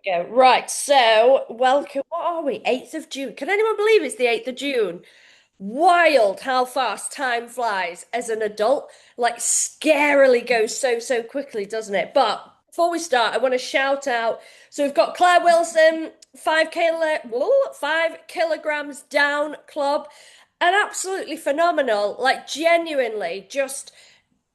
we go. Right, so welcome. What are we? 8th of June. Can anyone believe it's the 8th of June? Wild how fast time flies as an adult. Like scarily goes so quickly, doesn't it? But before we start, I want to shout out. So we've got Claire Wilson, 5 kilograms down club, and absolutely phenomenal. Like genuinely, just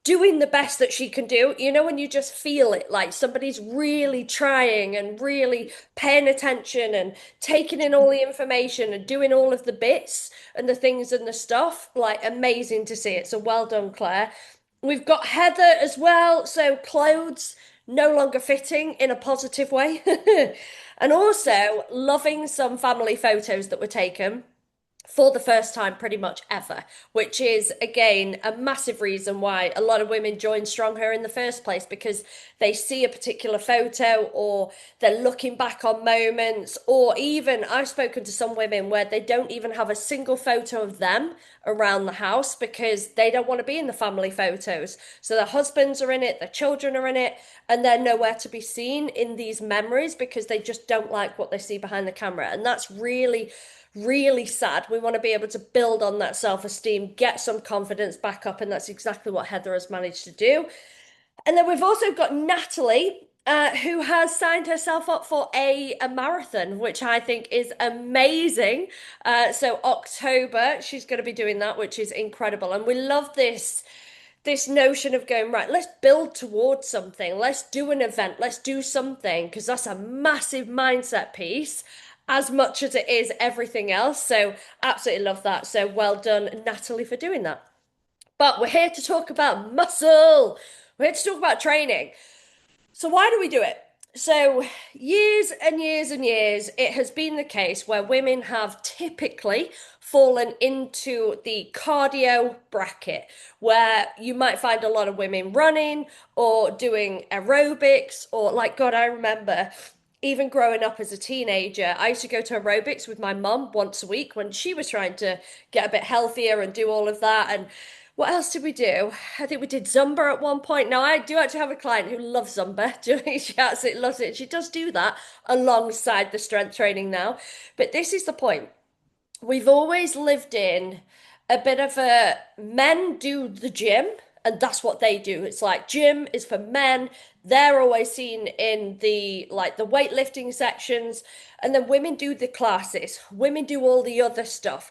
doing the best that she can do. You know, when you just feel it, like somebody's really trying and really paying attention and taking in all the information and doing all of the bits and the things and the stuff. Like, amazing to see it. So, well done, Claire. We've got Heather as well. So, clothes no longer fitting in a positive way. And also loving some family photos that were taken for the first time pretty much ever, which is again a massive reason why a lot of women join StrongHER in the first place, because they see a particular photo or they're looking back on moments, or even I've spoken to some women where they don't even have a single photo of them around the house because they don't want to be in the family photos. So their husbands are in it, their children are in it, and they're nowhere to be seen in these memories because they just don't like what they see behind the camera. And that's really sad. We want to be able to build on that self-esteem, get some confidence back up, and that's exactly what Heather has managed to do. And then we've also got Natalie, who has signed herself up for a marathon, which I think is amazing. So October, she's going to be doing that, which is incredible. And we love this notion of going, right, let's build towards something. Let's do an event. Let's do something, because that's a massive mindset piece as much as it is everything else. So absolutely love that. So well done, Natalie, for doing that. But we're here to talk about muscle. We're here to talk about training. So why do we do it? So years and years and years, it has been the case where women have typically fallen into the cardio bracket, where you might find a lot of women running or doing aerobics, or like, God, I remember even growing up as a teenager, I used to go to aerobics with my mum once a week when she was trying to get a bit healthier and do all of that. And what else did we do? I think we did Zumba at one point. Now, I do actually have a client who loves Zumba. She absolutely loves it. She does do that alongside the strength training now. But this is the point. We've always lived in a bit of a men do the gym, and that's what they do. It's like gym is for men. They're always seen in the like the weightlifting sections, and then women do the classes. Women do all the other stuff.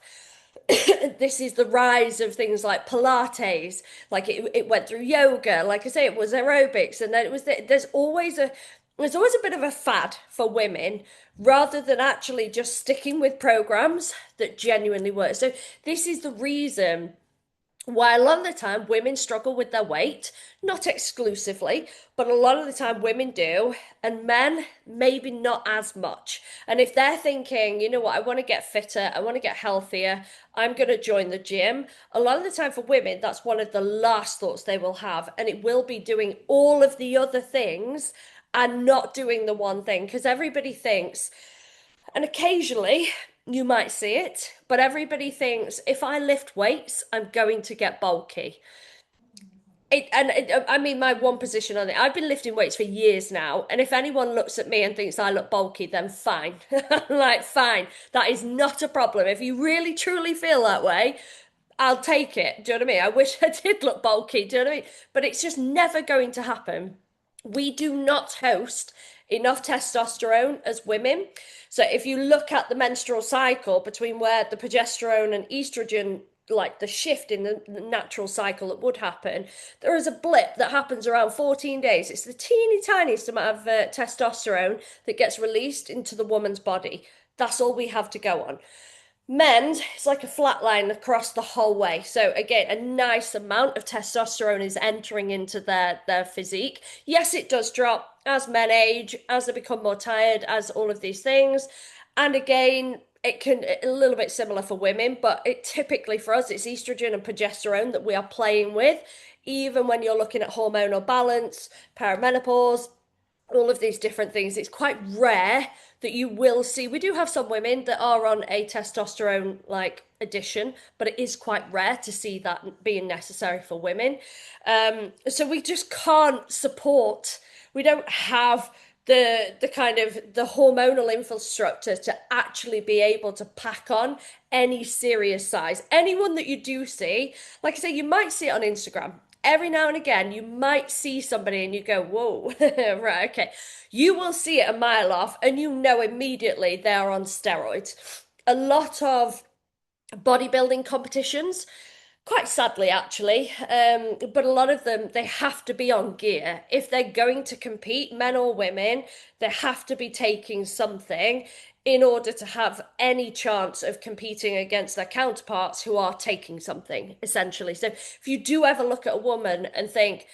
This is the rise of things like Pilates, like it went through yoga, like I say, it was aerobics, and then it was there's always a bit of a fad for women rather than actually just sticking with programs that genuinely work. So this is the reason why a lot of the time women struggle with their weight, not exclusively, but a lot of the time women do, and men maybe not as much. And if they're thinking, you know what, I want to get fitter, I want to get healthier, I'm going to join the gym, a lot of the time for women, that's one of the last thoughts they will have. And it will be doing all of the other things and not doing the one thing, because everybody thinks, and occasionally you might see it, but everybody thinks if I lift weights, I'm going to get bulky. I mean, my one position on it, I've been lifting weights for years now, and if anyone looks at me and thinks I look bulky, then fine. Like, fine. That is not a problem. If you really truly feel that way, I'll take it. Do you know what I mean? I wish I did look bulky. Do you know what I mean? But it's just never going to happen. We do not host enough testosterone as women. So if you look at the menstrual cycle between where the progesterone and estrogen, like the shift in the natural cycle that would happen, there is a blip that happens around 14 days. It's the teeny tiniest amount of testosterone that gets released into the woman's body. That's all we have to go on. Men's, it's like a flat line across the whole way. So again, a nice amount of testosterone is entering into their physique. Yes, it does drop as men age, as they become more tired, as all of these things. And again, it can a little bit similar for women, but it typically for us it's estrogen and progesterone that we are playing with, even when you're looking at hormonal balance, perimenopause, all of these different things. It's quite rare that you will see. We do have some women that are on a testosterone like addition, but it is quite rare to see that being necessary for women. So we just can't support. We don't have the kind of the hormonal infrastructure to actually be able to pack on any serious size. Anyone that you do see, like I say, you might see it on Instagram. Every now and again, you might see somebody and you go, whoa, right, okay. You will see it a mile off and you know immediately they're on steroids. A lot of bodybuilding competitions, quite sadly actually, but a lot of them, they have to be on gear if they're going to compete, men or women. They have to be taking something in order to have any chance of competing against their counterparts who are taking something, essentially. So if you do ever look at a woman and think,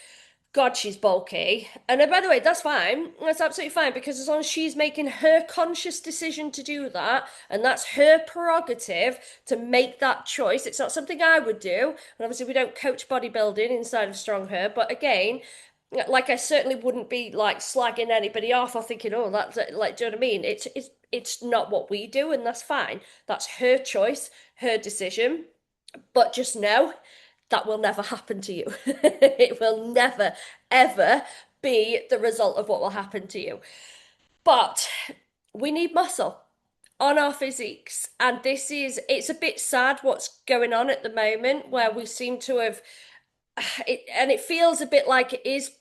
God, she's bulky. And by the way, that's fine. That's absolutely fine because as long as she's making her conscious decision to do that, and that's her prerogative to make that choice, it's not something I would do. And obviously, we don't coach bodybuilding inside of StrongHER, but again, like I certainly wouldn't be like slagging anybody off or thinking, oh, that's like, do you know what I mean? It's not what we do, and that's fine. That's her choice, her decision. But just know that will never happen to you. It will never, ever be the result of what will happen to you. But we need muscle on our physiques. And it's a bit sad what's going on at the moment where we seem to have and it feels a bit like it is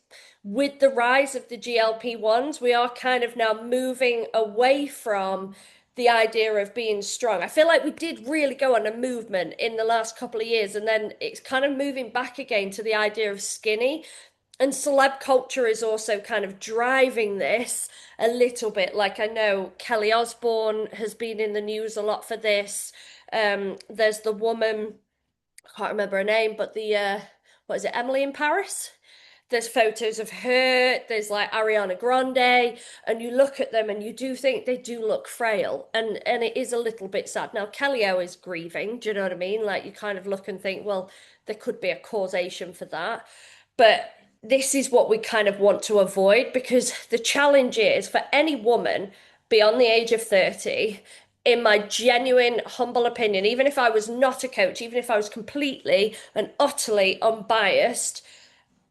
with the rise of the GLP-1s, we are kind of now moving away from the idea of being strong. I feel like we did really go on a movement in the last couple of years, and then it's kind of moving back again to the idea of skinny. And celeb culture is also kind of driving this a little bit. Like I know Kelly Osbourne has been in the news a lot for this. There's the woman, I can't remember her name, but the what is it, Emily in Paris? There's photos of her, there's like Ariana Grande, and you look at them and you do think they do look frail. And it is a little bit sad. Now, Kellyo is grieving, do you know what I mean? Like you kind of look and think, well, there could be a causation for that. But this is what we kind of want to avoid because the challenge is for any woman beyond the age of 30, in my genuine, humble opinion, even if I was not a coach, even if I was completely and utterly unbiased,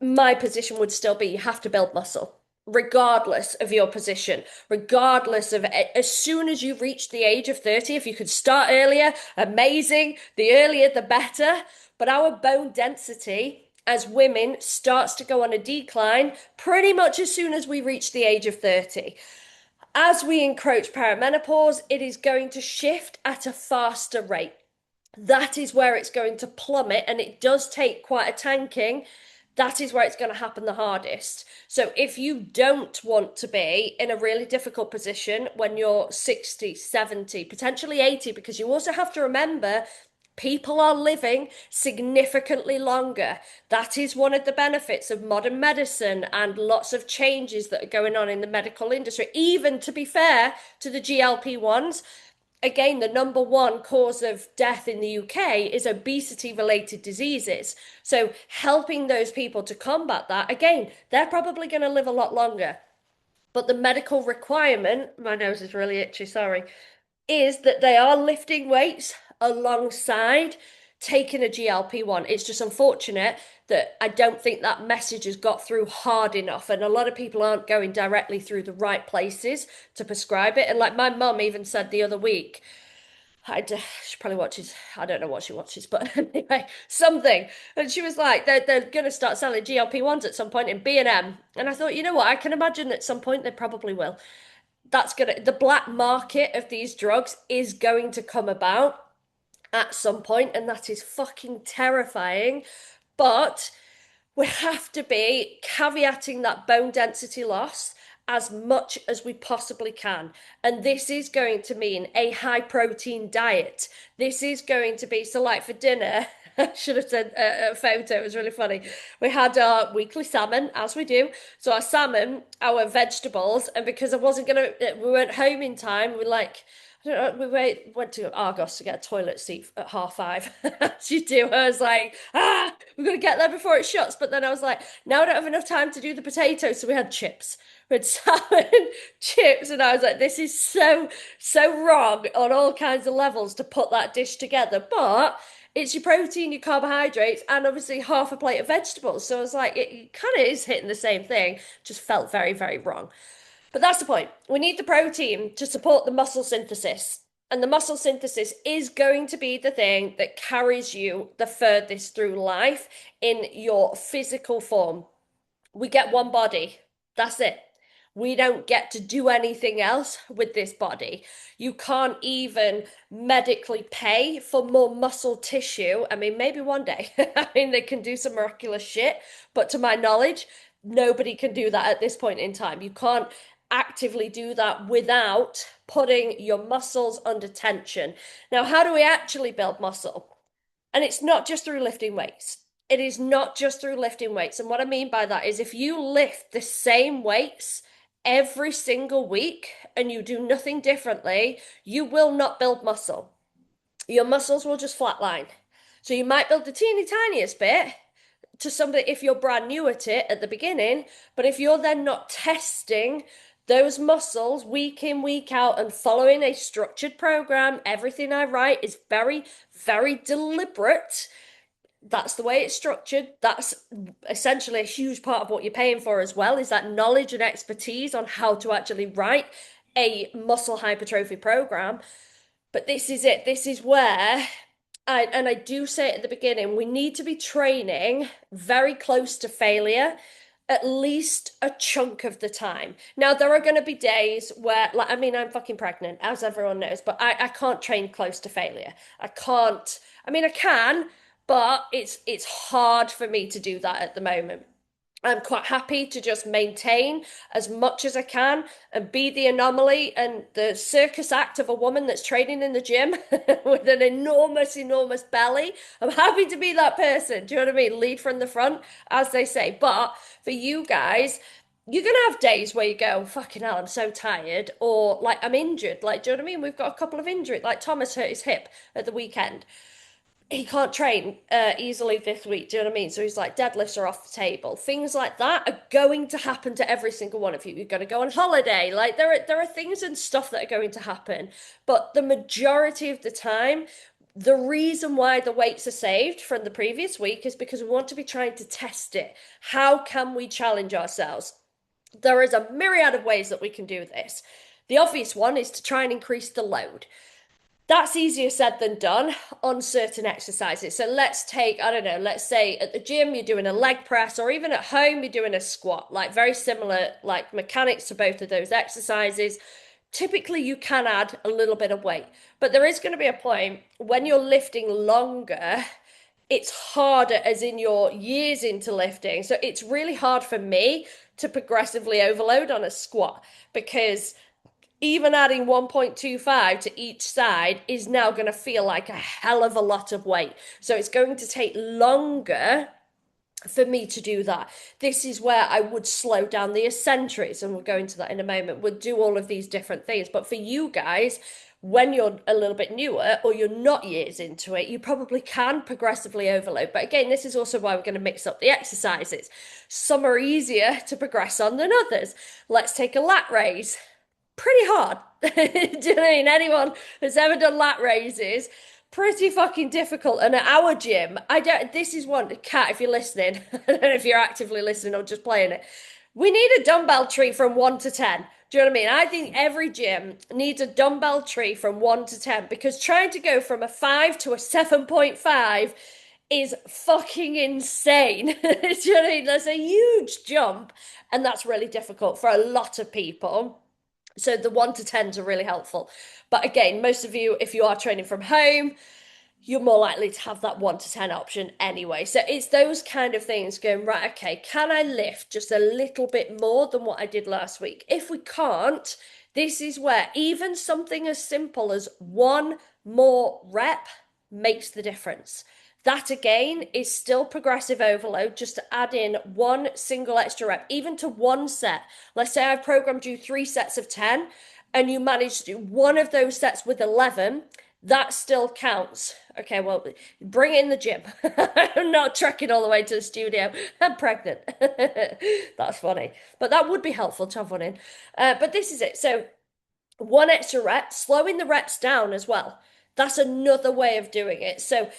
my position would still be you have to build muscle, regardless of your position, regardless of as soon as you reach the age of 30, if you could start earlier, amazing. The earlier, the better. But our bone density as women starts to go on a decline pretty much as soon as we reach the age of 30. As we encroach perimenopause, it is going to shift at a faster rate. That is where it's going to plummet, and it does take quite a tanking. That is where it's going to happen the hardest. So if you don't want to be in a really difficult position when you're 60, 70, potentially 80, because you also have to remember people are living significantly longer. That is one of the benefits of modern medicine and lots of changes that are going on in the medical industry, even to be fair to the GLP-1s. Again, the number one cause of death in the UK is obesity related diseases. So helping those people to combat that, again, they're probably going to live a lot longer. But the medical requirement, my nose is really itchy, sorry, is that they are lifting weights alongside taking a GLP-1. It's just unfortunate that I don't think that message has got through hard enough. And a lot of people aren't going directly through the right places to prescribe it. And like my mum even said the other week, she probably watches, I don't know what she watches, but anyway, something. And she was like, they're going to start selling GLP-1s at some point in B&M. And I thought, you know what, I can imagine at some point they probably will. The black market of these drugs is going to come about at some point, and that is fucking terrifying. But we have to be caveating that bone density loss as much as we possibly can. And this is going to mean a high protein diet. This is going to be, so like for dinner, I should have sent a photo, it was really funny. We had our weekly salmon, as we do. So our salmon, our vegetables, and because I wasn't gonna, we weren't home in time, we like, I don't know, went to Argos to get a toilet seat at 5:30. As you do. I was like, we're gonna get there before it shuts. But then I was like, now I don't have enough time to do the potatoes. So we had chips. We had salmon, chips, and I was like, this is so, so wrong on all kinds of levels to put that dish together. But it's your protein, your carbohydrates, and obviously half a plate of vegetables. So I was like, it kind of is hitting the same thing, just felt very, very wrong. But that's the point. We need the protein to support the muscle synthesis. And the muscle synthesis is going to be the thing that carries you the furthest through life in your physical form. We get one body. That's it. We don't get to do anything else with this body. You can't even medically pay for more muscle tissue. I mean, maybe one day. I mean, they can do some miraculous shit, but to my knowledge, nobody can do that at this point in time. You can't actively do that without putting your muscles under tension. Now, how do we actually build muscle? And it's not just through lifting weights. It is not just through lifting weights. And what I mean by that is if you lift the same weights every single week and you do nothing differently, you will not build muscle. Your muscles will just flatline. So you might build the teeny tiniest bit to somebody if you're brand new at it at the beginning, but if you're then not testing those muscles week in, week out, and following a structured program, everything I write is very, very deliberate. That's the way it's structured. That's essentially a huge part of what you're paying for as well, is that knowledge and expertise on how to actually write a muscle hypertrophy program. But this is it. This is where I do say it at the beginning, we need to be training very close to failure at least a chunk of the time. Now, there are going to be days where, like, I mean, I'm fucking pregnant, as everyone knows, but I can't train close to failure. I can't, I mean, I can, but it's hard for me to do that at the moment. I'm quite happy to just maintain as much as I can and be the anomaly and the circus act of a woman that's training in the gym with an enormous, enormous belly. I'm happy to be that person. Do you know what I mean? Lead from the front, as they say. But for you guys, you're going to have days where you go, fucking hell, I'm so tired. Or like, I'm injured. Like, do you know what I mean? We've got a couple of injuries. Like, Thomas hurt his hip at the weekend. He can't train easily this week. Do you know what I mean? So he's like, deadlifts are off the table. Things like that are going to happen to every single one of you. You're going to go on holiday. Like there are things and stuff that are going to happen. But the majority of the time, the reason why the weights are saved from the previous week is because we want to be trying to test it. How can we challenge ourselves? There is a myriad of ways that we can do this. The obvious one is to try and increase the load. That's easier said than done on certain exercises. So let's take, I don't know, let's say at the gym you're doing a leg press, or even at home you're doing a squat, like very similar like mechanics to both of those exercises. Typically you can add a little bit of weight, but there is going to be a point when you're lifting longer, it's harder as in your years into lifting. So it's really hard for me to progressively overload on a squat because even adding 1.25 to each side is now going to feel like a hell of a lot of weight. So it's going to take longer for me to do that. This is where I would slow down the eccentrics, and we'll go into that in a moment. We'll do all of these different things. But for you guys, when you're a little bit newer or you're not years into it, you probably can progressively overload. But again, this is also why we're going to mix up the exercises. Some are easier to progress on than others. Let's take a lat raise. Pretty hard. Do you know what I mean? Anyone that's ever done lat raises, pretty fucking difficult. And at our gym, I don't, this is one, Kat, if you're listening, I don't know if you're actively listening or just playing it. We need a dumbbell tree from 1 to 10. Do you know what I mean? I think every gym needs a dumbbell tree from 1 to 10 because trying to go from a 5 to a 7.5 is fucking insane. Do you know what I mean? There's a huge jump, and that's really difficult for a lot of people. So the 1 to 10s are really helpful. But again, most of you, if you are training from home, you're more likely to have that 1 to 10 option anyway. So it's those kind of things going, right, okay, can I lift just a little bit more than what I did last week? If we can't, this is where even something as simple as one more rep makes the difference. That again is still progressive overload, just to add in one single extra rep, even to one set. Let's say I've programmed you 3 sets of 10 and you manage to do one of those sets with 11, that still counts. Okay, well, bring it in the gym. I'm not trekking all the way to the studio. I'm pregnant. That's funny. But that would be helpful to have one in. But this is it. So one extra rep, slowing the reps down as well. That's another way of doing it. So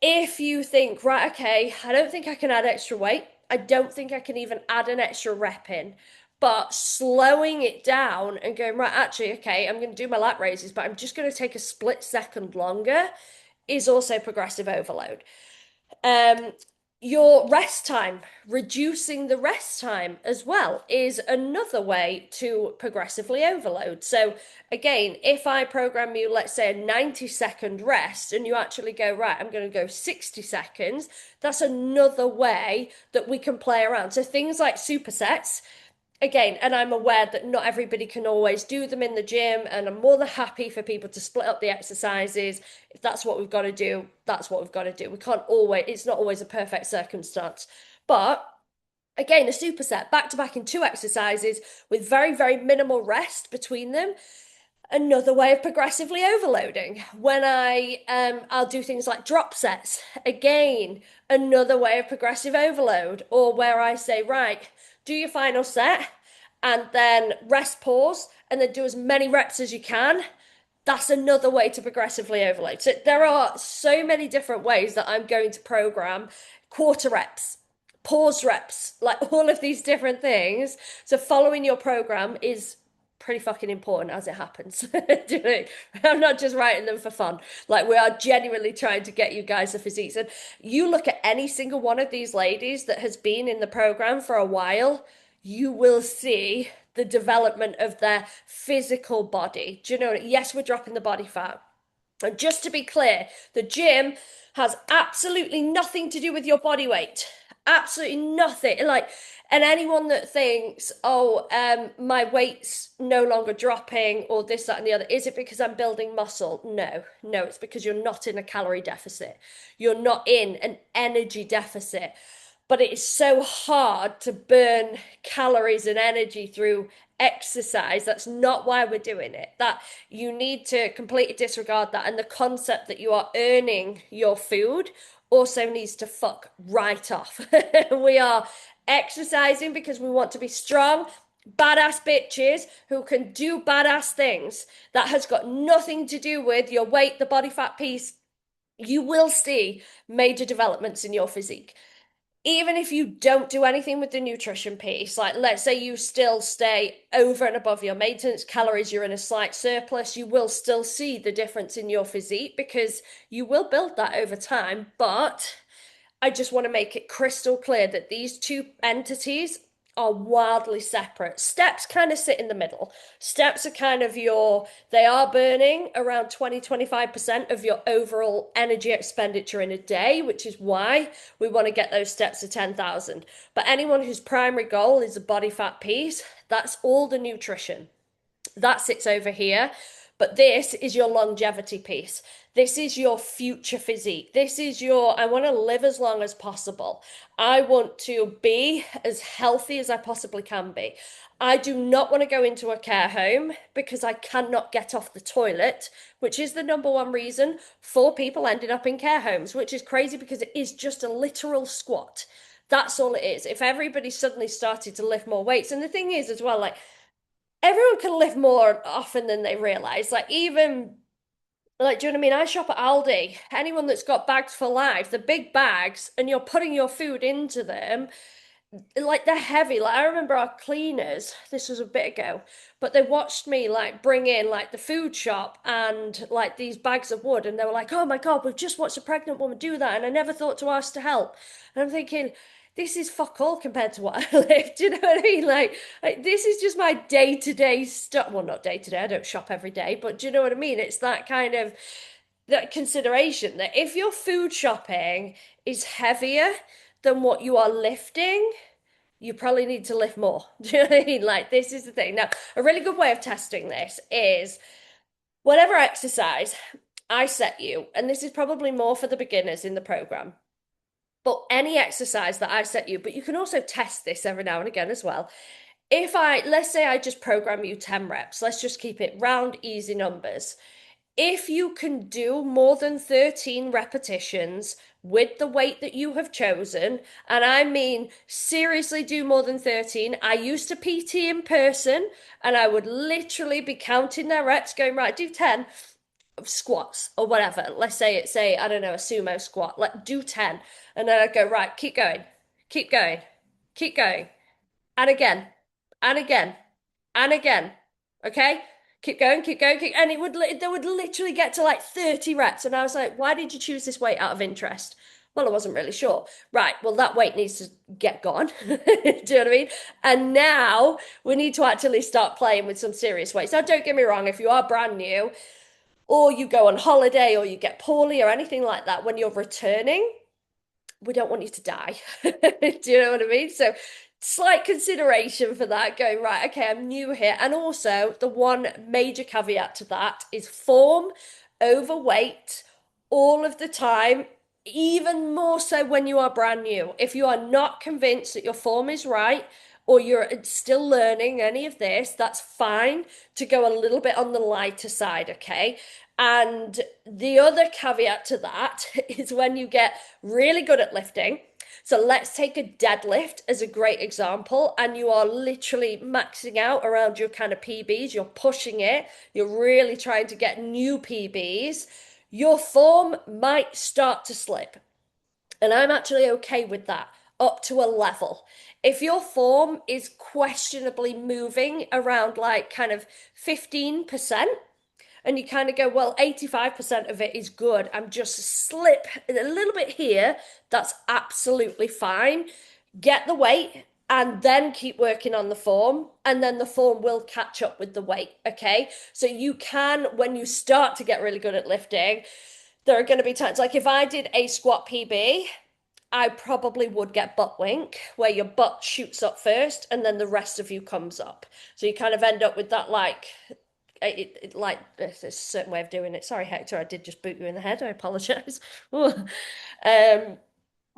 if you think, right, okay, I don't think I can add extra weight. I don't think I can even add an extra rep in. but slowing it down and going, right, actually, okay, I'm going to do my lat raises, but I'm just going to take a split second longer is also progressive overload. Um, your rest time, reducing the rest time as well, is another way to progressively overload. So, again, if I program you, let's say, a 90-second rest, and you actually go, right, I'm going to go 60 seconds, that's another way that we can play around. So, things like supersets, again, and I'm aware that not everybody can always do them in the gym, and I'm more than happy for people to split up the exercises. If that's what we've got to do, that's what we've got to do. We can't always, it's not always a perfect circumstance. But again, a superset back to back in two exercises with very, very minimal rest between them, another way of progressively overloading. When I'll do things like drop sets, again, another way of progressive overload. Or where I say, right, do your final set and then rest, pause, and then do as many reps as you can. That's another way to progressively overload. So there are so many different ways that I'm going to program quarter reps, pause reps, like all of these different things. So following your program is pretty fucking important as it happens. I'm not just writing them for fun. Like, we are genuinely trying to get you guys the physiques. And you look at any single one of these ladies that has been in the program for a while, you will see the development of their physical body. Do you know? Yes, we're dropping the body fat. And just to be clear, the gym has absolutely nothing to do with your body weight. Absolutely nothing. Like, and anyone that thinks, oh, my weight's no longer dropping, or this, that, and the other, is it because I'm building muscle? No, no, it's because you're not in a calorie deficit. You're not in an energy deficit. But it is so hard to burn calories and energy through exercise. That's not why we're doing it. That you need to completely disregard that. And the concept that you are earning your food also needs to fuck right off. We are exercising because we want to be strong, badass bitches who can do badass things. That has got nothing to do with your weight, the body fat piece. You will see major developments in your physique even if you don't do anything with the nutrition piece, like let's say you still stay over and above your maintenance calories, you're in a slight surplus, you will still see the difference in your physique because you will build that over time. But I just want to make it crystal clear that these two entities are wildly separate. Steps kind of sit in the middle. Steps are kind of they are burning around 20-25% of your overall energy expenditure in a day, which is why we want to get those steps to 10,000. But anyone whose primary goal is a body fat piece, that's all the nutrition. That sits over here. But this is your longevity piece. This is your future physique. This is I want to live as long as possible. I want to be as healthy as I possibly can be. I do not want to go into a care home because I cannot get off the toilet, which is the number one reason for people ending up in care homes, which is crazy because it is just a literal squat. That's all it is. If everybody suddenly started to lift more weights, and the thing is as well, like, everyone can lift more often than they realize. Like, even like, do you know what I mean? I shop at Aldi. Anyone that's got bags for life, the big bags, and you're putting your food into them, like they're heavy. Like, I remember our cleaners, this was a bit ago, but they watched me like bring in like the food shop and like these bags of wood, and they were like, oh my God, we've just watched a pregnant woman do that, and I never thought to ask to help. And I'm thinking, this is fuck all compared to what I live. Do you know what I mean? Like this is just my day-to-day stuff. Well, not day-to-day, I don't shop every day, but do you know what I mean? It's that kind of that consideration that if your food shopping is heavier than what you are lifting, you probably need to lift more. Do you know what I mean? Like, this is the thing. Now, a really good way of testing this is whatever exercise I set you, and this is probably more for the beginners in the program, but any exercise that I set you, but you can also test this every now and again as well. Let's say I just program you 10 reps, let's just keep it round, easy numbers. If you can do more than 13 repetitions with the weight that you have chosen, and I mean seriously do more than 13, I used to PT in person and I would literally be counting their reps, going, right, do 10 squats or whatever. Let's say it's I don't know, a sumo squat, like do 10. And then I'd go, right, keep going, keep going, keep going. And again, and again and again. Okay? Keep going, keep going, and they would literally get to like 30 reps. And I was like, why did you choose this weight out of interest? Well, I wasn't really sure. Right, well, that weight needs to get gone. Do you know what I mean? And now we need to actually start playing with some serious weights. Now, don't get me wrong, if you are brand new, or you go on holiday, or you get poorly, or anything like that, when you're returning, we don't want you to die. Do you know what I mean? So, slight consideration for that, going, right, okay, I'm new here. And also, the one major caveat to that is form, overweight all of the time, even more so when you are brand new. If you are not convinced that your form is right, or you're still learning any of this, that's fine to go a little bit on the lighter side, okay? And the other caveat to that is when you get really good at lifting. So let's take a deadlift as a great example, and you are literally maxing out around your kind of PBs, you're pushing it, you're really trying to get new PBs. Your form might start to slip. And I'm actually okay with that up to a level. If your form is questionably moving around like kind of 15%, and you kind of go, well, 85% of it is good. I'm just slip a little bit here. That's absolutely fine. Get the weight and then keep working on the form, and then the form will catch up with the weight. Okay. So you can, when you start to get really good at lifting, there are going to be times like if I did a squat PB, I probably would get butt wink, where your butt shoots up first and then the rest of you comes up. So you kind of end up with that like like there's a certain way of doing it. Sorry, Hector, I did just boot you in the head. I apologize. um, Come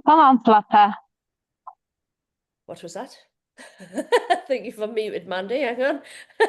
on, Flapper. what was that? I think you've unmuted Mandy. Hang on.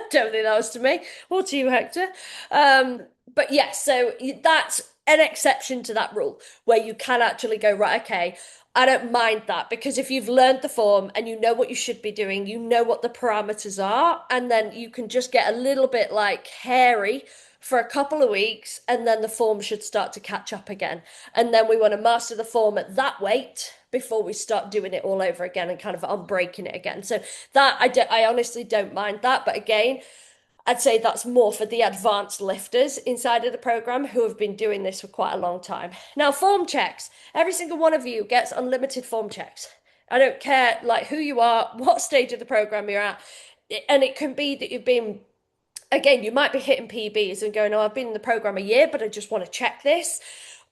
Don't think that was to me or to you, Hector. But yes, so that's an exception to that rule where you can actually go, right, okay, I don't mind that because if you've learned the form and you know what you should be doing, you know what the parameters are, and then you can just get a little bit like hairy for a couple of weeks, and then the form should start to catch up again. And then we want to master the form at that weight before we start doing it all over again and kind of unbreaking it again. So that I honestly don't mind that, but again, I'd say that's more for the advanced lifters inside of the program who have been doing this for quite a long time. Now, form checks. Every single one of you gets unlimited form checks. I don't care like who you are, what stage of the program you're at. And it can be that you've been, again, you might be hitting PBs and going, oh, I've been in the program a year, but I just want to check this.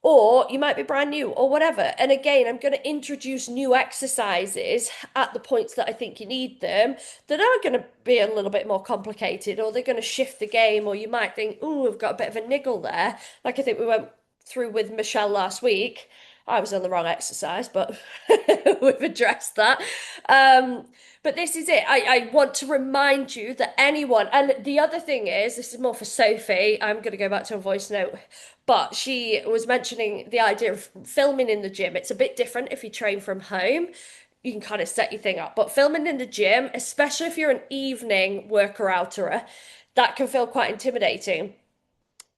Or you might be brand new or whatever. And again, I'm going to introduce new exercises at the points that I think you need them that are going to be a little bit more complicated, or they're going to shift the game, or you might think, oh, we've got a bit of a niggle there. Like I think we went through with Michelle last week. I was on the wrong exercise, but we've addressed that. But this is it. I want to remind you that anyone, and the other thing is, this is more for Sophie. I'm going to go back to a voice note, but she was mentioning the idea of filming in the gym. It's a bit different if you train from home. You can kind of set your thing up, but filming in the gym, especially if you're an evening worker outerer, that can feel quite intimidating.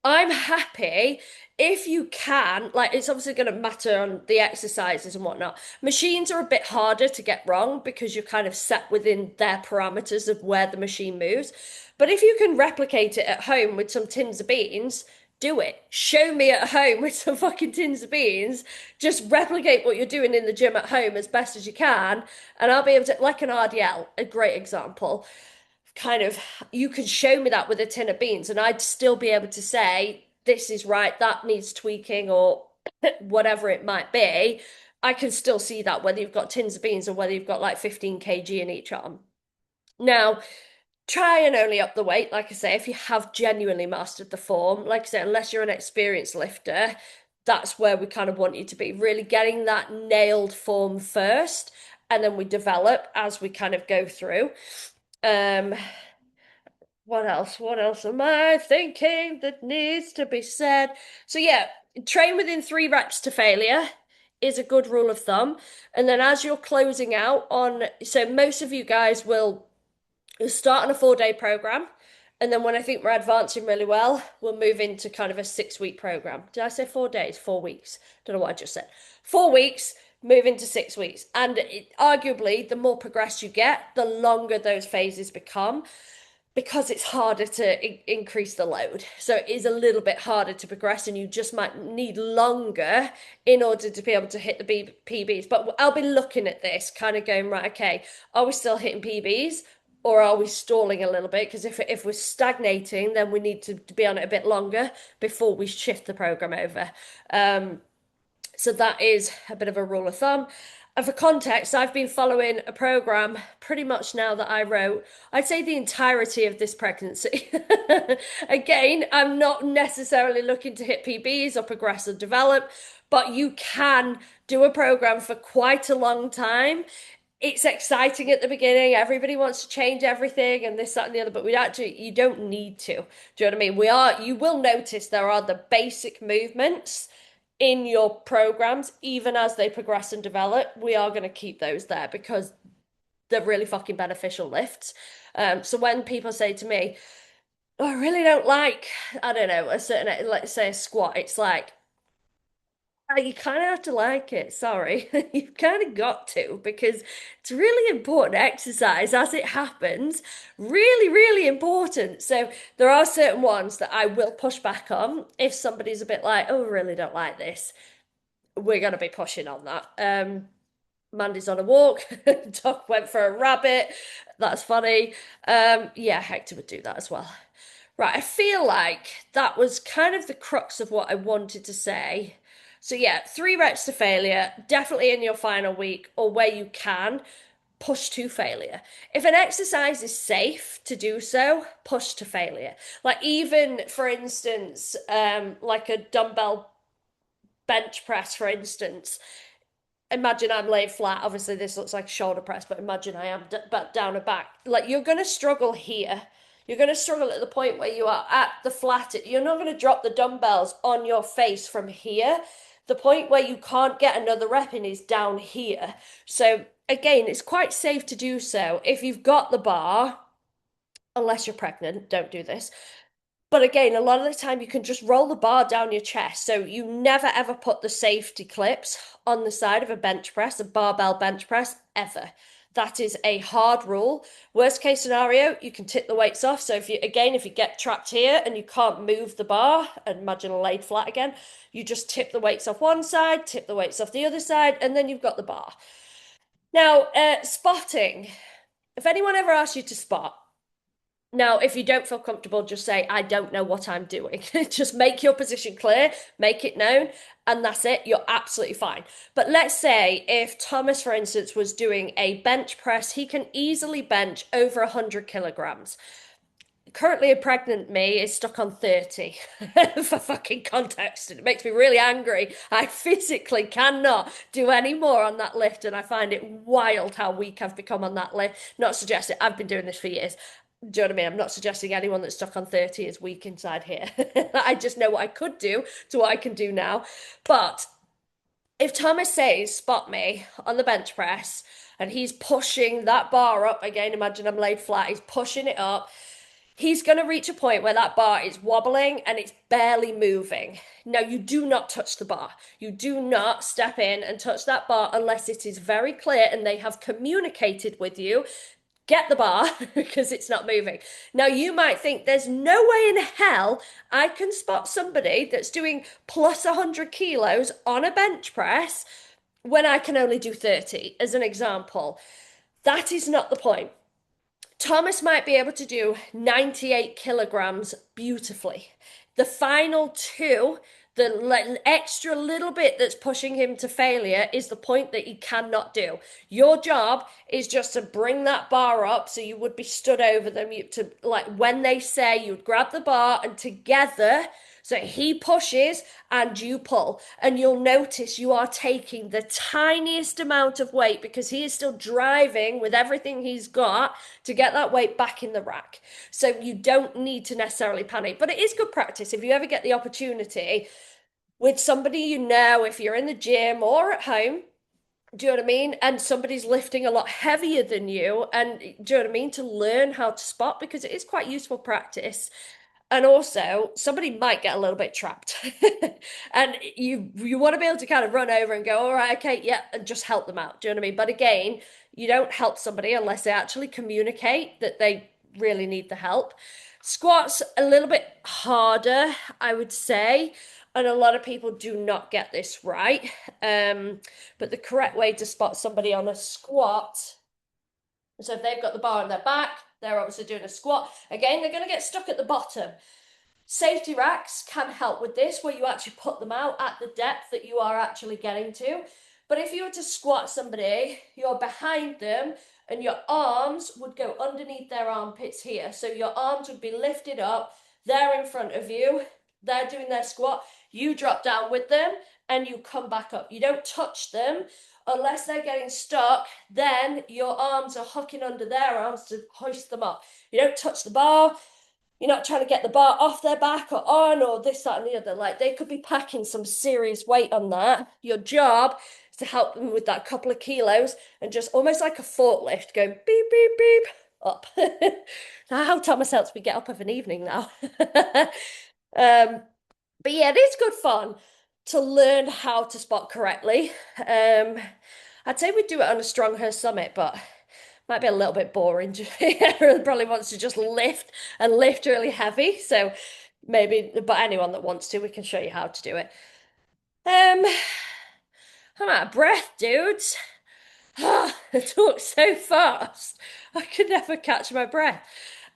I'm happy if you can, like it's obviously going to matter on the exercises and whatnot. Machines are a bit harder to get wrong because you're kind of set within their parameters of where the machine moves. But if you can replicate it at home with some tins of beans, do it. Show me at home with some fucking tins of beans. Just replicate what you're doing in the gym at home as best as you can, and I'll be able to, like an RDL, a great example, kind of you could show me that with a tin of beans and I'd still be able to say this is right, that needs tweaking, or whatever it might be. I can still see that whether you've got tins of beans or whether you've got like 15 kg in each arm. Now, try and only up the weight, like I say, if you have genuinely mastered the form. Like I say, unless you're an experienced lifter, that's where we kind of want you to be, really getting that nailed form first, and then we develop as we kind of go through. um what else? What else am I thinking that needs to be said? So yeah, train within 3 reps to failure is a good rule of thumb. And then as you're closing out on, so most of you guys will start on a 4-day program. And then when I think we're advancing really well, we'll move into kind of a 6-week program. Did I say 4 days? 4 weeks. Don't know what I just said. 4 weeks, move into 6 weeks. And arguably, the more progressed you get, the longer those phases become because it's harder to increase the load. So it is a little bit harder to progress, and you just might need longer in order to be able to hit the PBs. But I'll be looking at this, kind of going, right, okay, are we still hitting PBs? Or are we stalling a little bit? Because if we're stagnating, then we need to be on it a bit longer before we shift the program over. Um, so that is a bit of a rule of thumb. And for context, I've been following a program pretty much now that I wrote, I'd say the entirety of this pregnancy. Again, I'm not necessarily looking to hit PBs or progress or develop, but you can do a program for quite a long time. It's exciting at the beginning. Everybody wants to change everything and this, that, and the other, but you don't need to. Do you know what I mean? You will notice there are the basic movements in your programs, even as they progress and develop. We are going to keep those there because they're really fucking beneficial lifts. So when people say to me, oh, I really don't like, I don't know, a certain, let's say a squat, it's like, oh, you kind of have to like it. Sorry. You've kind of got to because it's really important exercise as it happens. Really, really important. So there are certain ones that I will push back on if somebody's a bit like, oh, I really don't like this. We're going to be pushing on that. Mandy's on a walk. Doc went for a rabbit. That's funny. Yeah, Hector would do that as well. Right, I feel like that was kind of the crux of what I wanted to say. So yeah, 3 reps to failure, definitely in your final week or where you can, push to failure. If an exercise is safe to do so, push to failure. Like even for instance, like a dumbbell bench press, for instance, imagine I'm laid flat. Obviously, this looks like a shoulder press, but imagine I am down a back. Like you're going to struggle here. You're going to struggle at the point where you are at the flat. You're not going to drop the dumbbells on your face from here. The point where you can't get another rep in is down here. So again, it's quite safe to do so if you've got the bar, unless you're pregnant, don't do this. But again, a lot of the time you can just roll the bar down your chest. So you never ever put the safety clips on the side of a bench press, a barbell bench press, ever. That is a hard rule. Worst case scenario, you can tip the weights off. So if you get trapped here and you can't move the bar, and imagine laid flat again, you just tip the weights off one side, tip the weights off the other side, and then you've got the bar. Now, spotting. If anyone ever asks you to spot, now, if you don't feel comfortable, just say, I don't know what I'm doing. Just make your position clear, make it known, and that's it. You're absolutely fine. But let's say if Thomas, for instance, was doing a bench press, he can easily bench over 100 kilograms. Currently, a pregnant me is stuck on 30 for fucking context, and it makes me really angry. I physically cannot do any more on that lift, and I find it wild how weak I've become on that lift. Not suggesting I've been doing this for years. Do you know what I mean? I'm not suggesting anyone that's stuck on 30 is weak inside here. I just know what I could do to what I can do now. But if Thomas says, spot me on the bench press, and he's pushing that bar up, again, imagine I'm laid flat, he's pushing it up. He's going to reach a point where that bar is wobbling and it's barely moving. Now, you do not touch the bar. You do not step in and touch that bar unless it is very clear and they have communicated with you, get the bar because it's not moving. Now, you might think there's no way in hell I can spot somebody that's doing plus 100 kilos on a bench press when I can only do 30, as an example. That is not the point. Thomas might be able to do 98 kilograms beautifully. The final two, the extra little bit that's pushing him to failure is the point that he cannot do. Your job is just to bring that bar up so you would be stood over them. Like when they say, you'd grab the bar and together, so he pushes and you pull, and you'll notice you are taking the tiniest amount of weight because he is still driving with everything he's got to get that weight back in the rack. So you don't need to necessarily panic, but it is good practice if you ever get the opportunity with somebody you know, if you're in the gym or at home. Do you know what I mean? And somebody's lifting a lot heavier than you, and do you know what I mean? To learn how to spot because it is quite useful practice. And also, somebody might get a little bit trapped. And you want to be able to kind of run over and go, all right, okay, yeah, and just help them out. Do you know what I mean? But again, you don't help somebody unless they actually communicate that they really need the help. Squats a little bit harder, I would say, and a lot of people do not get this right. But the correct way to spot somebody on a squat, so if they've got the bar on their back, they're obviously doing a squat. Again, they're going to get stuck at the bottom. Safety racks can help with this, where you actually put them out at the depth that you are actually getting to. But if you were to squat somebody, you're behind them and your arms would go underneath their armpits here. So your arms would be lifted up, they're in front of you, they're doing their squat, you drop down with them and you come back up. You don't touch them unless they're getting stuck, then your arms are hooking under their arms to hoist them up. You don't touch the bar. You're not trying to get the bar off their back or on or this, that, and the other. Like they could be packing some serious weight on that. Your job is to help them with that couple of kilos and just almost like a forklift going beep, beep, beep up. How Thomas helps me get up of an evening now. But yeah, it is good fun to learn how to spot correctly. Um, I'd say we'd do it on a StrongHER summit, but might be a little bit boring. Everyone probably wants to just lift and lift really heavy. So maybe, but anyone that wants to, we can show you how to do it. Um, I'm out of breath, dudes. I talk so fast. I could never catch my breath.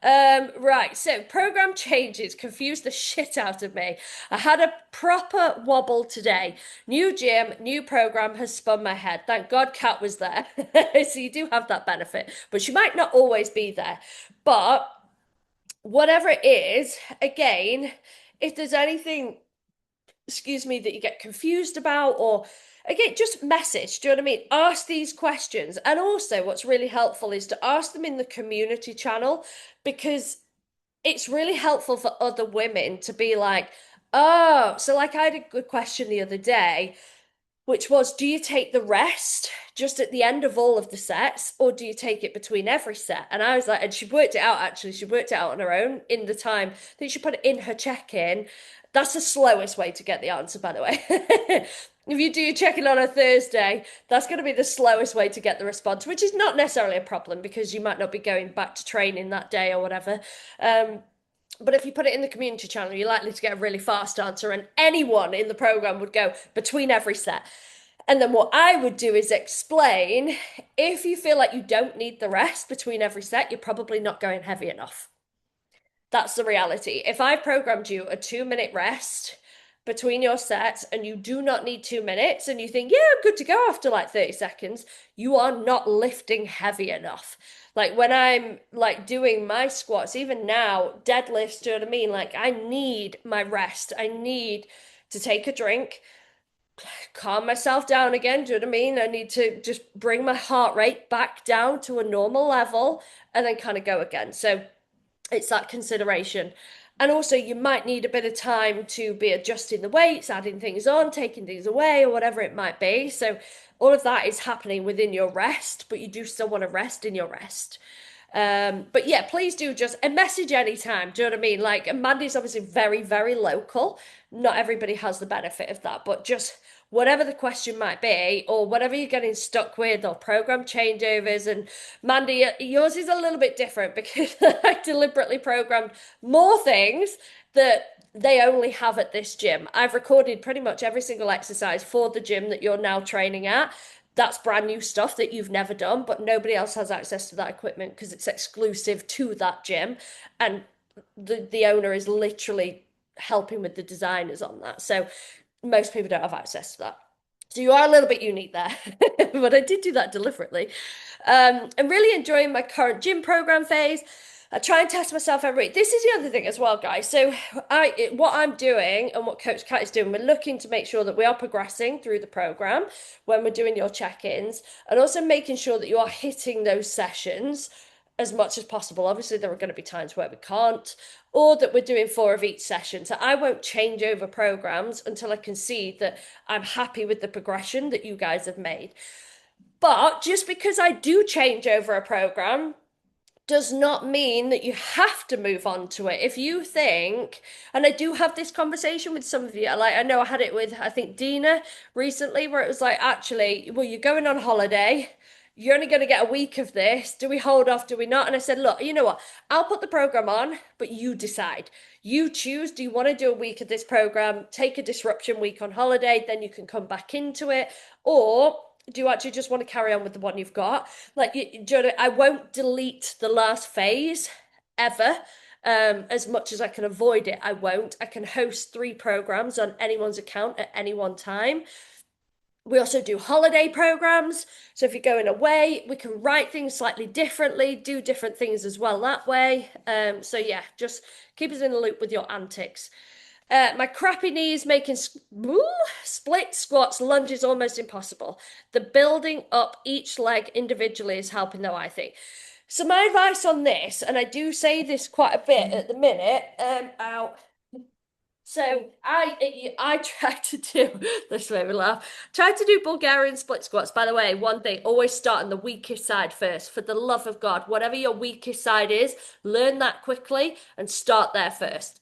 Right, so program changes confused the shit out of me. I had a proper wobble today. New gym, new program has spun my head. Thank God Kat was there. So you do have that benefit, but she might not always be there. But whatever it is, again, if there's anything, excuse me, that you get confused about, or again, just message. Do you know what I mean? Ask these questions. And also, what's really helpful is to ask them in the community channel, because it's really helpful for other women to be like, oh, so like I had a good question the other day, which was, do you take the rest just at the end of all of the sets, or do you take it between every set? And I was like, and she worked it out actually. She worked it out on her own in the time. I think she put it in her check-in. That's the slowest way to get the answer, by the way. If you do your check-in on a Thursday, that's going to be the slowest way to get the response, which is not necessarily a problem because you might not be going back to training that day or whatever. But if you put it in the community channel, you're likely to get a really fast answer, and anyone in the program would go between every set. And then what I would do is explain, if you feel like you don't need the rest between every set, you're probably not going heavy enough. That's the reality. If I programmed you a 2 minute rest between your sets and you do not need 2 minutes and you think, yeah, I'm good to go after like 30 seconds, you are not lifting heavy enough. Like when I'm like doing my squats, even now, deadlifts, do you know what I mean? Like I need my rest. I need to take a drink, calm myself down again. Do you know what I mean? I need to just bring my heart rate back down to a normal level and then kind of go again. So it's that consideration. And also, you might need a bit of time to be adjusting the weights, adding things on, taking things away, or whatever it might be. So, all of that is happening within your rest, but you do still want to rest in your rest. But yeah, please do just a message anytime. Do you know what I mean? Like, Mandy's obviously very, very local. Not everybody has the benefit of that, but just whatever the question might be, or whatever you're getting stuck with, or program changeovers. And Mandy, yours is a little bit different because I deliberately programmed more things that they only have at this gym. I've recorded pretty much every single exercise for the gym that you're now training at. That's brand new stuff that you've never done, but nobody else has access to that equipment because it's exclusive to that gym. And the owner is literally helping with the designers on that. So most people don't have access to that. So you are a little bit unique there, but I did do that deliberately. I'm really enjoying my current gym program phase. I try and test myself every week. This is the other thing as well, guys. So what I'm doing and what Coach Kat is doing, we're looking to make sure that we are progressing through the program when we're doing your check-ins, and also making sure that you are hitting those sessions as much as possible. Obviously, there are going to be times where we can't, or that we're doing 4 of each session. So I won't change over programs until I can see that I'm happy with the progression that you guys have made. But just because I do change over a program does not mean that you have to move on to it. If you think, and I do have this conversation with some of you, like I know I had it with, I think, Dina recently, where it was like, actually, well, you're going on holiday. You're only going to get a week of this. Do we hold off? Do we not? And I said, look, you know what? I'll put the program on, but you decide. You choose. Do you want to do a week of this program? Take a disruption week on holiday, then you can come back into it. Or do you actually just want to carry on with the one you've got? Like, I won't delete the last phase ever. As much as I can avoid it, I won't. I can host 3 programs on anyone's account at any one time. We also do holiday programs. So if you're going away, we can write things slightly differently, do different things as well that way. So yeah, just keep us in the loop with your antics. My crappy knees making split squats, lunges almost impossible. The building up each leg individually is helping, though, I think. So my advice on this, and I do say this quite a bit at the minute, out. So I tried to do this made me laugh. Tried to do Bulgarian split squats. By the way, one thing, always start on the weakest side first. For the love of God, whatever your weakest side is, learn that quickly and start there first.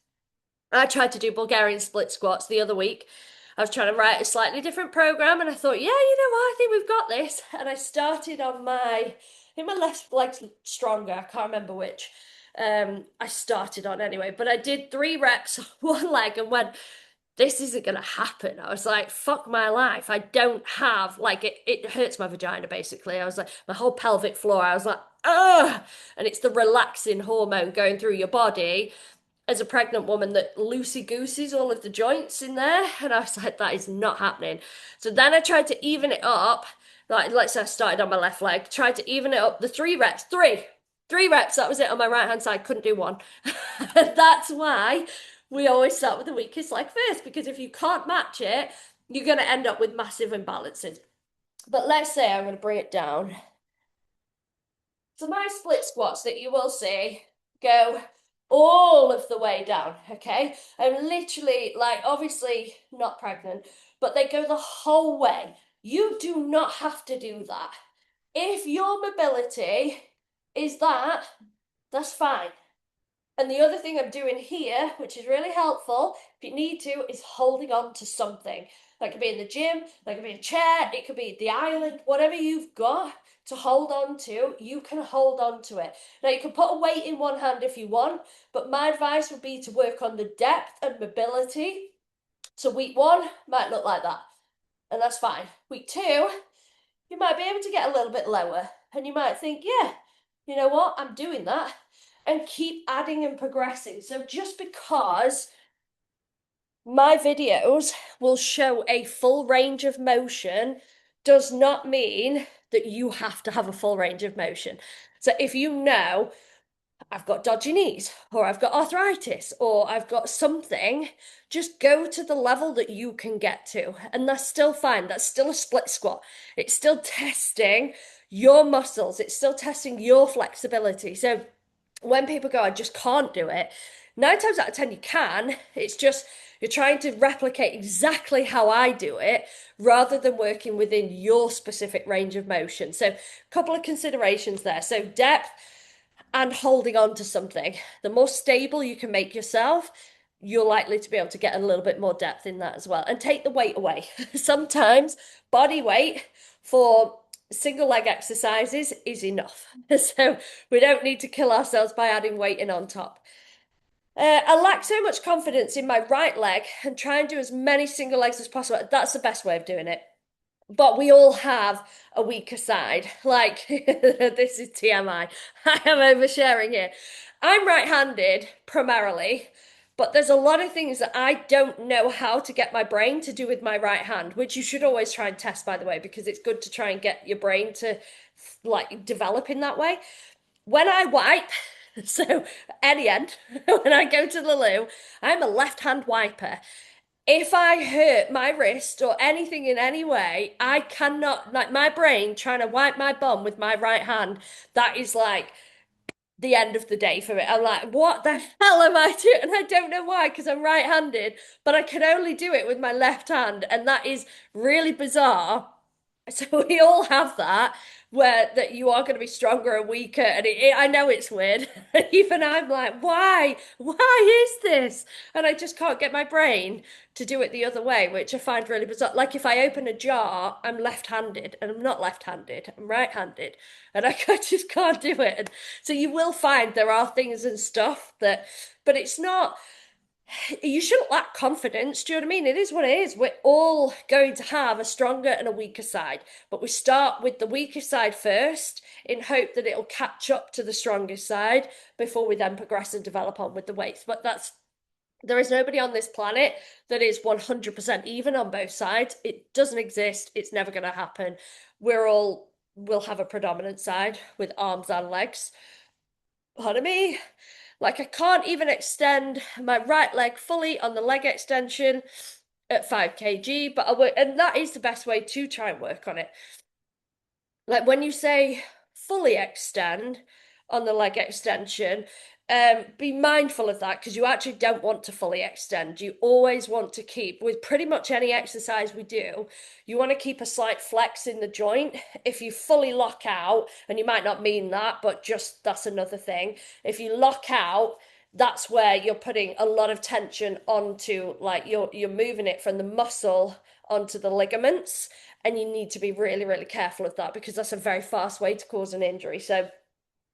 I tried to do Bulgarian split squats the other week. I was trying to write a slightly different program, and I thought, yeah, you know what, I think we've got this. And I started on I think my left leg's stronger. I can't remember which. I started on anyway, but I did 3 reps on one leg and went, this isn't gonna happen. I was like, fuck my life. I don't have like it hurts my vagina basically. I was like, my whole pelvic floor, I was like, ugh. And it's the relaxing hormone going through your body as a pregnant woman that loosey gooseys all of the joints in there. And I was like, that is not happening. So then I tried to even it up. Like, let's say I started on my left leg, tried to even it up. The 3 reps, three reps, that was it on my right hand side, couldn't do one. That's why we always start with the weakest leg first, because if you can't match it, you're going to end up with massive imbalances. But let's say I'm going to bring it down. So my split squats that you will see go all of the way down, okay? I'm literally like obviously not pregnant, but they go the whole way. You do not have to do that. If your mobility is that, that's fine. And the other thing I'm doing here, which is really helpful, if you need to, is holding on to something. That could be in the gym, that could be a chair, it could be the island, whatever you've got to hold on to, you can hold on to it. Now, you can put a weight in one hand if you want, but my advice would be to work on the depth and mobility. So, week 1 might look like that, and that's fine. Week 2, you might be able to get a little bit lower, and you might think, yeah, you know what, I'm doing that, and keep adding and progressing. So just because my videos will show a full range of motion does not mean that you have to have a full range of motion. So if you know I've got dodgy knees, or I've got arthritis, or I've got something, just go to the level that you can get to. And that's still fine. That's still a split squat. It's still testing your muscles, it's still testing your flexibility. So when people go, I just can't do it, 9 times out of 10, you can. It's just you're trying to replicate exactly how I do it rather than working within your specific range of motion. So, a couple of considerations there. So, depth and holding on to something. The more stable you can make yourself, you're likely to be able to get a little bit more depth in that as well. And take the weight away. Sometimes body weight for single leg exercises is enough. So we don't need to kill ourselves by adding weight in on top. I lack so much confidence in my right leg and try and do as many single legs as possible. That's the best way of doing it. But we all have a weaker side. Like, this is TMI. I am oversharing here. I'm right-handed primarily, but there's a lot of things that I don't know how to get my brain to do with my right hand, which you should always try and test, by the way, because it's good to try and get your brain to like develop in that way. When I wipe, so any end, when I go to the loo, I'm a left-hand wiper. If I hurt my wrist or anything in any way, I cannot, like my brain trying to wipe my bum with my right hand, that is like the end of the day for it. I'm like, what the hell am I doing? And I don't know why, because I'm right-handed, but I can only do it with my left hand. And that is really bizarre So we all have that where that you are going to be stronger and weaker, and I know it's weird. Even I'm like, why? Why is this? And I just can't get my brain to do it the other way, which I find really bizarre. Like if I open a jar, I'm left-handed, and I'm not left-handed. I'm right-handed, and I just can't do it. And so you will find there are things and stuff that, but it's not you shouldn't lack confidence. Do you know what I mean? It is what it is. We're all going to have a stronger and a weaker side, but we start with the weaker side first in hope that it'll catch up to the strongest side before we then progress and develop on with the weights. But there is nobody on this planet that is 100% even on both sides. It doesn't exist. It's never going to happen. We'll have a predominant side with arms and legs. Pardon me. Like I can't even extend my right leg fully on the leg extension at 5 kg, but I work, and that is the best way to try and work on it. Like when you say fully extend on the leg extension, be mindful of that because you actually don't want to fully extend. You always want to keep, with pretty much any exercise we do, you want to keep a slight flex in the joint. If you fully lock out, and you might not mean that, but just that's another thing. If you lock out, that's where you're putting a lot of tension onto, like you're moving it from the muscle onto the ligaments, and you need to be really, really careful of that because that's a very fast way to cause an injury. So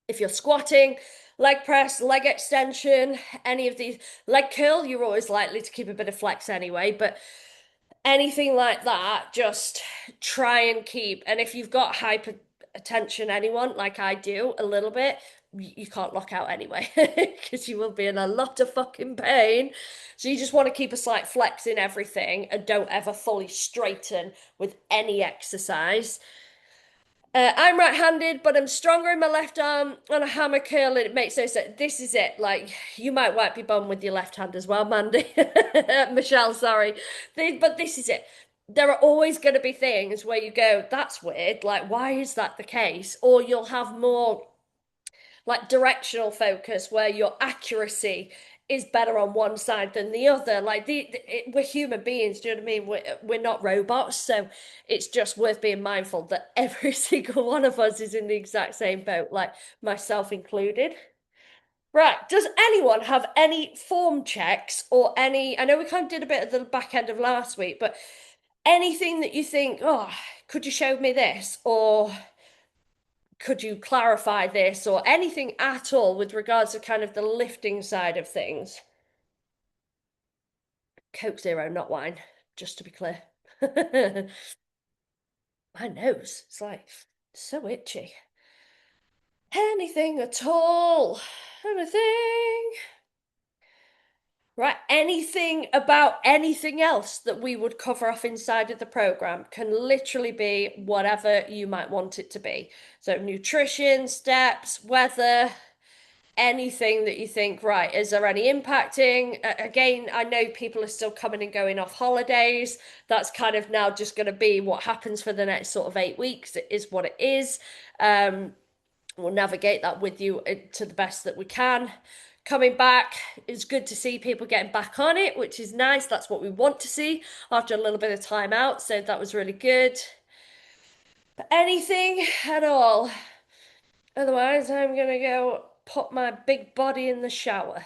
if you're squatting, leg press, leg extension, any of these, leg curl, you're always likely to keep a bit of flex anyway, but anything like that, just try and keep. And if you've got hypertension, anyone like I do a little bit, you can't lock out anyway because you will be in a lot of fucking pain. So you just want to keep a slight flex in everything and don't ever fully straighten with any exercise. I'm right-handed, but I'm stronger in my left arm on a hammer curl, and it makes no sense. This is it. Like you might wipe your bum with your left hand as well, Mandy. Michelle, sorry. But this is it. There are always going to be things where you go, that's weird. Like, why is that the case? Or you'll have more like directional focus where your accuracy is better on one side than the other. Like we're human beings, do you know what I mean? We're not robots, so it's just worth being mindful that every single one of us is in the exact same boat, like myself included. Right, does anyone have any form checks or any? I know we kind of did a bit at the back end of last week, but anything that you think, oh, could you show me this? Or could you clarify this or anything at all with regards to kind of the lifting side of things? Coke Zero, not wine, just to be clear. My nose, it's like so itchy. Anything at all. Anything. Right, anything about anything else that we would cover off inside of the program can literally be whatever you might want it to be. So, nutrition, steps, weather, anything that you think, right, is there any impacting? Again, I know people are still coming and going off holidays. That's kind of now just going to be what happens for the next sort of 8 weeks. It is what it is. We'll navigate that with you to the best that we can. Coming back, it's good to see people getting back on it, which is nice. That's what we want to see after a little bit of time out. So that was really good. But anything at all. Otherwise, I'm gonna go put my big body in the shower.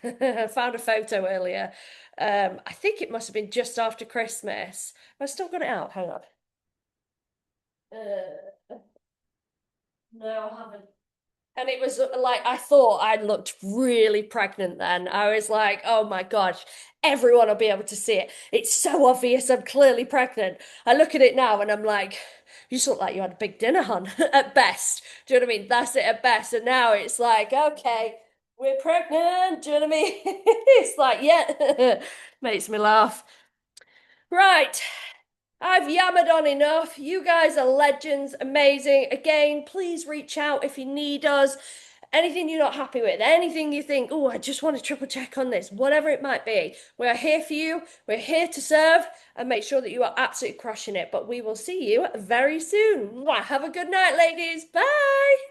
I found a photo earlier. I think it must have been just after Christmas. I still got it out. Hang on. No, I haven't. And it was like I thought I looked really pregnant then. I was like, oh my gosh, everyone will be able to see it. It's so obvious I'm clearly pregnant. I look at it now and I'm like, you just look like you had a big dinner, hon, at best. Do you know what I mean? That's it at best. And now it's like, okay, we're pregnant. Do you know what I mean? It's like, yeah, makes me laugh. Right. I've yammered on enough. You guys are legends, amazing. Again, please reach out if you need us. Anything you're not happy with, anything you think, oh, I just want to triple check on this, whatever it might be. We are here for you. We're here to serve and make sure that you are absolutely crushing it. But we will see you very soon. Mwah. Have a good night, ladies. Bye.